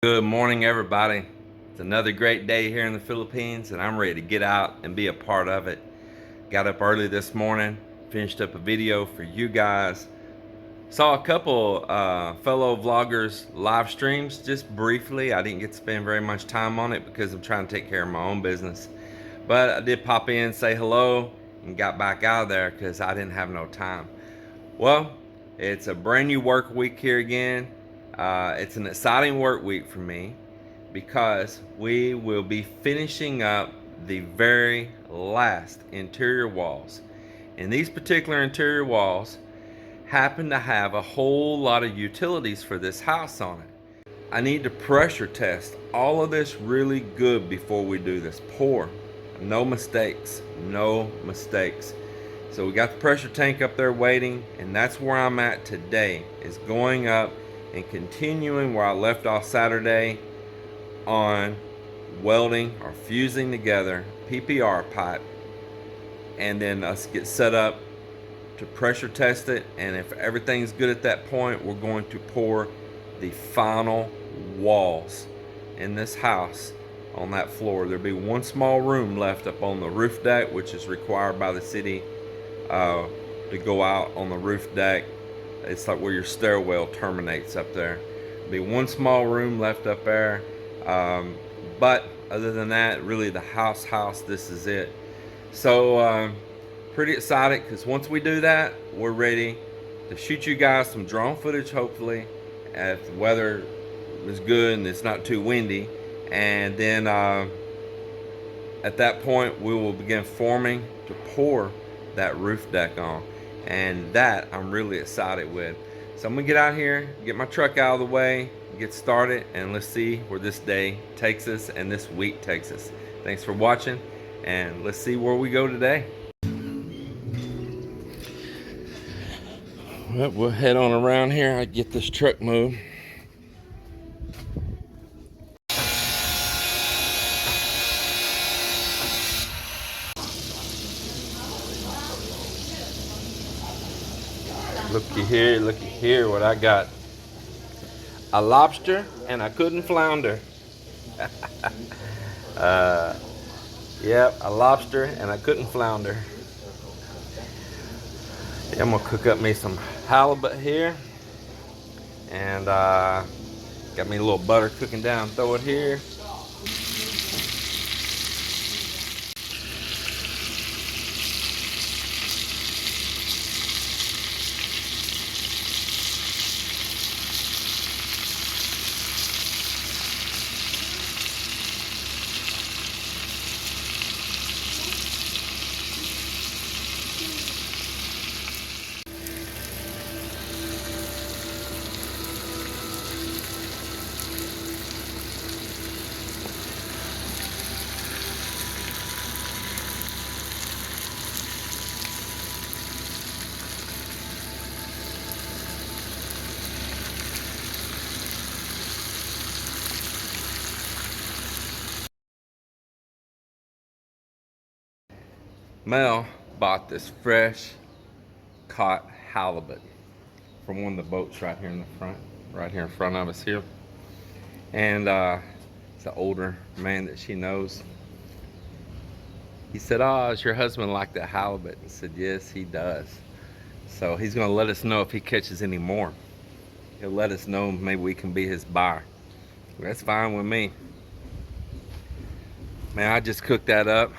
Good morning, everybody. It's another great day here in the Philippines, and I'm ready to get out and be a part of it. Got up early this morning, finished up a video for you guys. Saw a couple fellow vloggers live streams just briefly. I didn't get to spend very much time on it because I'm trying to take care of my own business. But I did pop in, say hello, and got back out of there because I didn't have no time. Well, it's a brand new work week here again. It's an exciting work week for me because we will be finishing up the very last interior walls. And these particular interior walls happen to have a whole lot of utilities for this house on it. I need to pressure test all of this really good before we do this pour. No mistakes, no mistakes. So we got the pressure tank up there waiting, and that's where I'm at today, is going up and continuing where I left off Saturday on welding or fusing together PPR pipe, and then us get set up to pressure test it. And if everything's good at that point, we're going to pour the final walls in this house on that floor. There'll be one small room left up on the roof deck, which is required by the city to go out on the roof deck. It's like where your stairwell terminates up there. There'll be one small room left up there, but other than that, really the house, this is it. So pretty excited, because once we do that, we're ready to shoot you guys some drone footage, hopefully, if the weather is good and it's not too windy. And then at that point, we will begin forming to pour that roof deck on, and that I'm really excited with. So I'm gonna get out here, get my truck out of the way, get started, and let's see where this day takes us and this week takes us. Thanks for watching, and let's see where we go today. Well, we'll head on around here. I get this truck moved. Looky here what I got. A lobster, and I couldn't flounder. Yep, a lobster and I couldn't flounder. Yeah, I'm gonna cook up me some halibut here, and got me a little butter cooking down. Throw it here. Mel bought this fresh caught halibut from one of the boats right here in the front, right here in front of us here. And it's an older man that she knows. He said, "Oh, does your husband like that halibut?" I said, "Yes, he does." So he's gonna let us know if he catches any more. He'll let us know, maybe we can be his buyer. That's fine with me. Man, I just cooked that up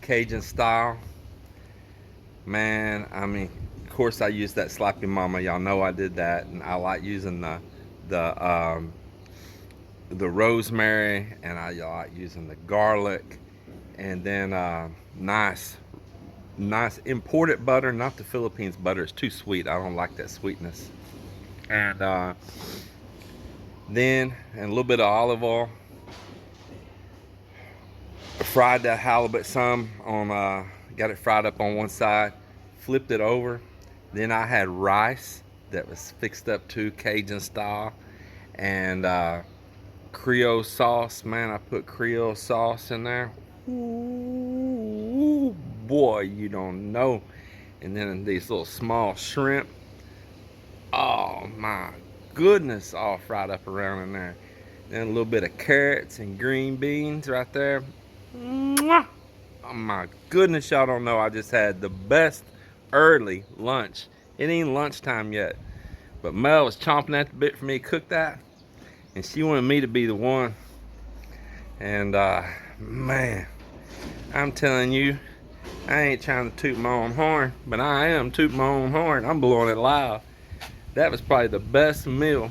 Cajun style. Man, I mean, of course I used that sloppy mama. Y'all know I did that, and I like using the rosemary, and I like using the garlic, and then nice imported butter, not the Philippines butter. It's too sweet. I don't like that sweetness. And then a little bit of olive oil. Fried that halibut some on, got it fried up on one side, flipped it over. Then I had rice that was fixed up too, Cajun style, and Creole sauce. Man, I put Creole sauce in there. Ooh, boy, you don't know. And then these little small shrimp. Oh my goodness, all fried up around in there. And a little bit of carrots and green beans right there. Mwah! Oh my goodness, y'all don't know. I just had the best early lunch. It ain't lunchtime yet. But Mel was chomping at the bit for me to cook that. And she wanted me to be the one. And man, I'm telling you, I ain't trying to toot my own horn, but I am tooting my own horn. I'm blowing it loud. That was probably the best meal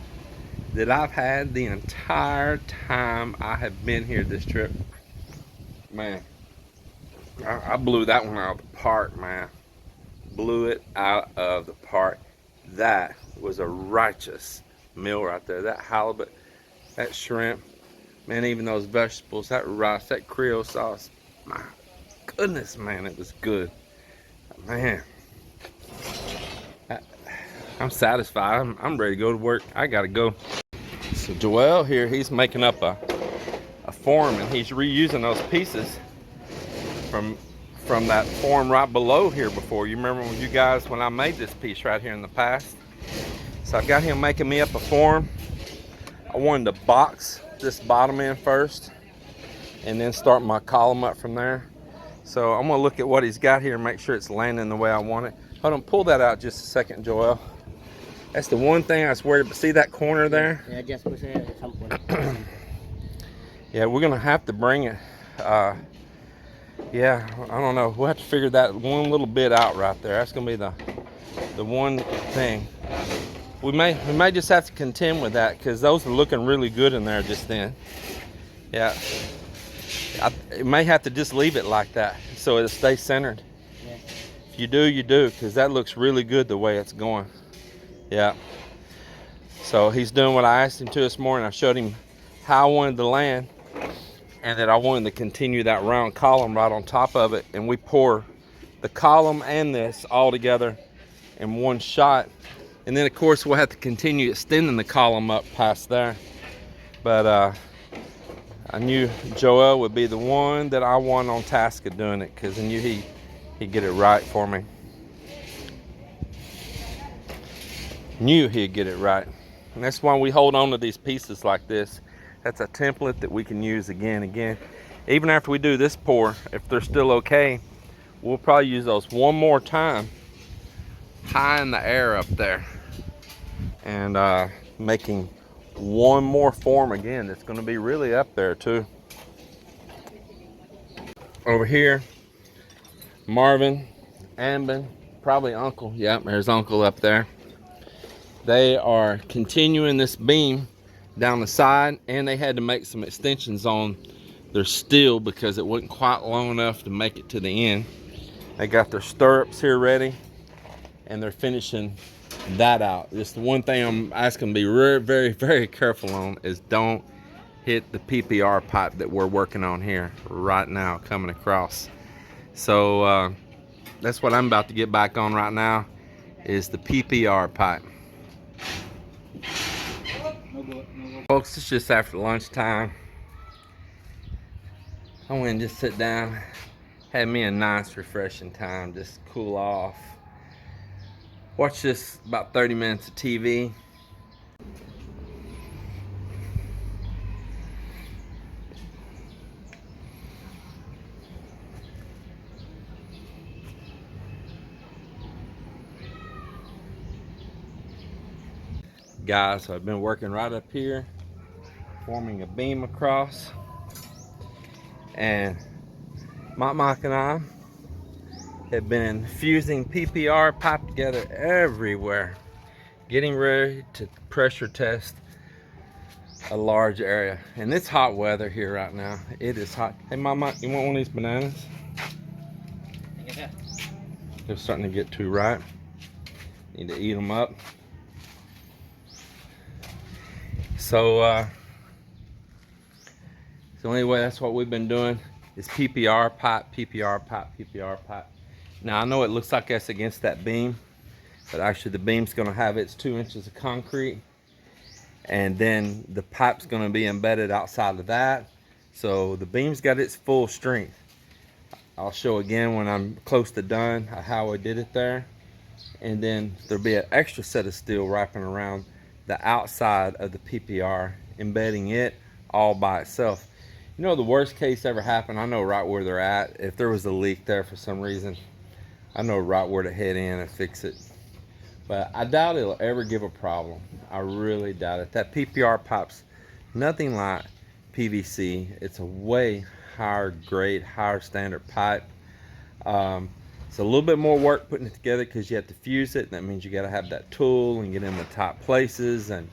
that I've had the entire time I have been here this trip. Man, I blew that one out of the park, man. Blew it out of the park. That was a righteous meal right there. That halibut, that shrimp, man, even those vegetables, that rice, that Creole sauce. My goodness, man, it was good. Man, I'm satisfied. I'm ready to go to work. I gotta go. So Joel here, he's making up a form, and he's reusing those pieces from that form right below here before. You remember when you guys, when I made this piece right here in the past? So I've got him making me up a form. I wanted to box this bottom end first and then start my column up from there. So I'm gonna look at what he's got here and make sure it's landing the way I want it. Hold on, pull that out just a second, Joel. That's the one thing I was worried about. See that corner there? Yeah, just was at some point. Yeah, we're gonna have to bring it. Yeah, I don't know. We'll have to figure that one little bit out right there. That's gonna be the one thing. We may just have to contend with that because those are looking really good in there just then. Yeah, I may have to just leave it like that so it'll stay centered. Yeah. If you do, you do, because that looks really good the way it's going. Yeah. So he's doing what I asked him to this morning. I showed him how I wanted to land, and that I wanted to continue that round column right on top of it, and we pour the column and this all together in one shot. And then of course we'll have to continue extending the column up past there. But I knew Joel would be the one that I want on task of doing it, because I knew he'd get it right for me. Knew he'd get it right. And that's why we hold on to these pieces like this. That's a template that we can use again and again. Even after we do this pour, if they're still okay, we'll probably use those one more time high in the air up there, and making one more form again that's going to be really up there too. Over here, Marvin, Ambin, probably Uncle. Yep, there's Uncle up there. They are continuing this beam down the side, and they had to make some extensions on their steel because it wasn't quite long enough to make it to the end. They got their stirrups here ready, and they're finishing that out. Just the one thing I'm asking them to be very, very, very careful on is don't hit the PPR pipe that we're working on here right now coming across. So that's what I'm about to get back on right now, is the PPR pipe. Folks, it's just after lunchtime. I went and just sit down, had me a nice refreshing time, just cool off. Watch this about 30 minutes of TV. Guys, so I've been working right up here, forming a beam across, and Mike and I have been fusing PPR pipe together everywhere, getting ready to pressure test a large area. And it's hot weather here right now. It is hot. Hey Mama, you want one of these bananas? Yeah. They're starting to get too ripe. Need to eat them up. So so anyway, that's what we've been doing, is PPR pipe, PPR pipe, PPR pipe. Now I know it looks like that's against that beam, but actually the beam's gonna have its 2 inches of concrete, and then the pipe's gonna be embedded outside of that. So the beam's got its full strength. I'll show again when I'm close to done how I did it there. And then there'll be an extra set of steel wrapping around the outside of the PPR, embedding it all by itself. You know, the worst case ever happened, I know right where they're at. If there was a leak there for some reason, I know right where to head in and fix it. But I doubt it'll ever give a problem. I really doubt it. That PPR pipe's nothing like PVC. It's a way higher grade, higher standard pipe. It's a little bit more work putting it together because you have to fuse it. That means you got to have that tool and get in the tight places and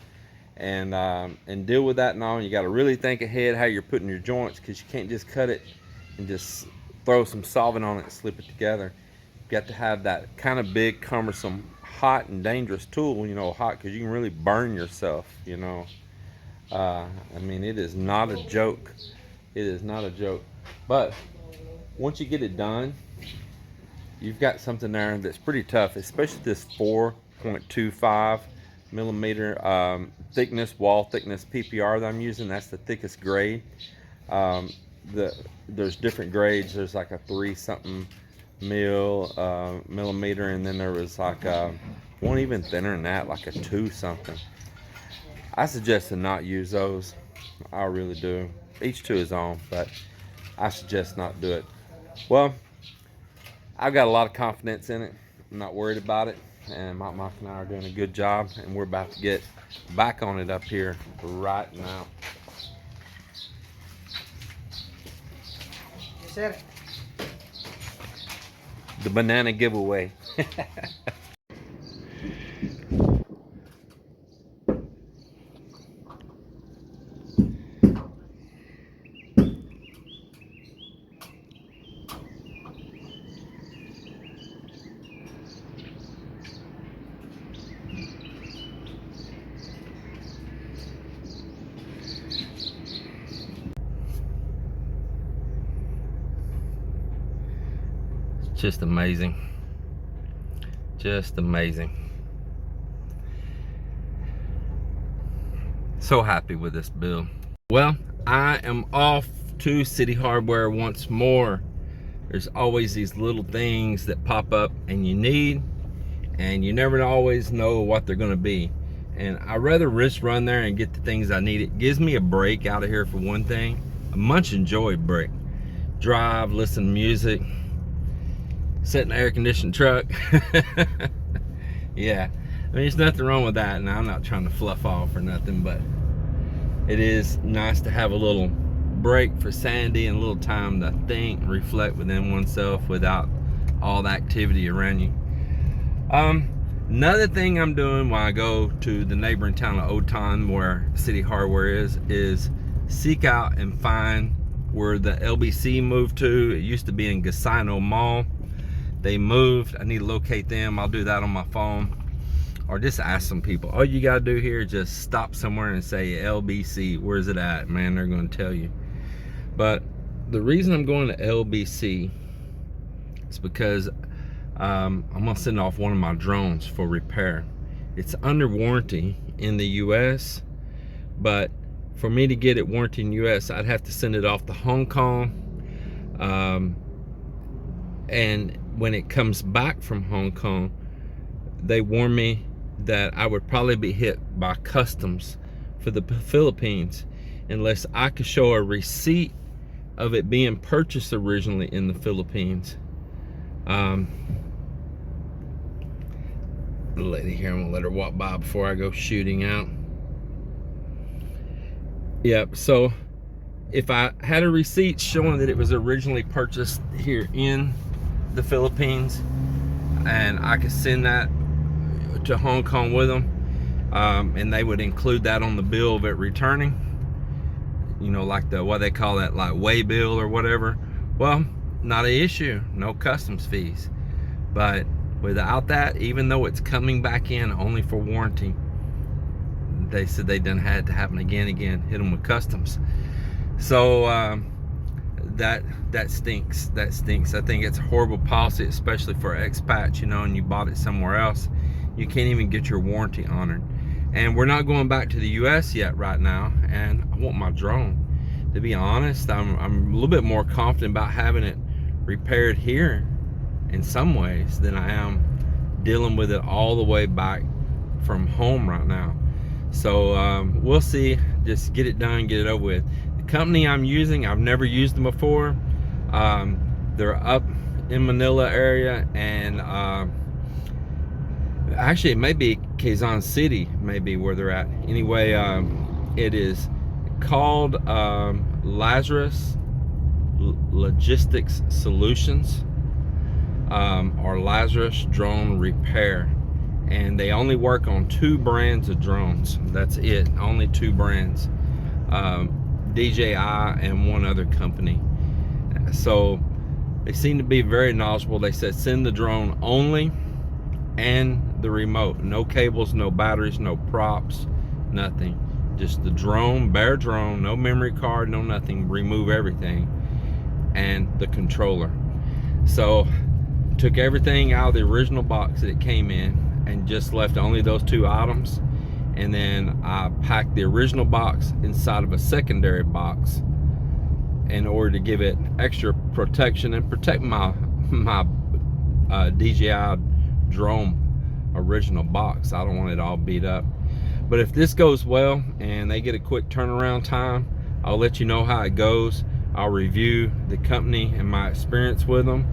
deal with that and all. You got to really think ahead how you're putting your joints, because you can't just cut it and just throw some solvent on it and slip it together. You've got to have that kind of big, cumbersome, hot and dangerous tool. You know, hot because you can really burn yourself, you know. I mean, it is not a joke. It is not a joke. But once you get it done, you've got something there that's pretty tough, especially this 4.25 millimeter thickness, wall thickness PPR that I'm using. That's the thickest grade. There's different grades. There's like a 3 something millimeter, and then there was like one even thinner than that, like a 2 something. I suggest to not use those. I really do. Each to his own, but I suggest not do it. Well, I've got a lot of confidence in it. I'm not worried about it, and Mike and I are doing a good job, and we're about to get back on it up here right now. Yes, sir. The banana giveaway. Just amazing. Just amazing. So happy with this build. Well, I am off to City Hardware once more. There's always these little things that pop up and you need, and you never always know what they're gonna be. And I rather risk run there and get the things I need. It gives me a break out of here for one thing. A much enjoyed break. Drive, listen to music, sit in an air-conditioned truck. Yeah, I mean, there's nothing wrong with that. Now, I'm not trying to fluff off or nothing, but it is nice to have a little break for sanity and a little time to think and reflect within oneself without all the activity around you. Another thing I'm doing when I go to the neighboring town of Oton, where City Hardware is seek out and find where the LBC moved to. It used to be in Gasino Mall. They moved. I need to locate them. I'll do that on my phone, or just ask some people. All you gotta do here is just stop somewhere and say LBC, where's it at, man? They're gonna tell you. But the reason I'm going to LBC is because I'm gonna send off one of my drones for repair. It's under warranty in the US, but for me to get it warranty in the US, I'd have to send it off to Hong Kong. And when it comes back from Hong Kong, they warn me that I would probably be hit by customs for the Philippines unless I could show a receipt of it being purchased originally in the Philippines. The lady here, I'm gonna let her walk by before I go shooting out. Yep, so if I had a receipt showing that it was originally purchased here in the Philippines, and I could send that to Hong Kong with them, and they would include that on the bill of it returning, you know, like the, what they call that, like way bill or whatever. Well, not an issue, no customs fees. But without that, even though it's coming back in only for warranty, they said they done had to happen again, hit them with customs. So that stinks. That stinks. I think it's a horrible policy, especially for expats, you know, and you bought it somewhere else. You can't even get your warranty honored. And we're not going back to the US yet right now, and I want my drone. To be honest, I'm a little bit more confident about having it repaired here in some ways than I am dealing with it all the way back from home right now. So we'll see. Just get it done, get it over with. The company I'm using, I've never used them before. They're up in Manila area, and actually it may be Quezon City, maybe where they're at. Anyway, it is called Lazarus Logistics Solutions, or Lazarus Drone Repair, and they only work on 2 brands of drones. That's it, only 2 brands, DJI and one other company. So they seem to be very knowledgeable. They said send the drone only and the remote, no cables, no batteries, no props, nothing, just the drone, bare drone, no memory card, no nothing, remove everything, and the controller. So took everything out of the original box that it came in and just left only those 2 items, and then I packed the original box inside of a secondary box in order to give it extra protection and protect my DJI drone original box. I don't want it all beat up. But if this goes well and they get a quick turnaround time, I'll let you know how it goes. I'll review the company and my experience with them,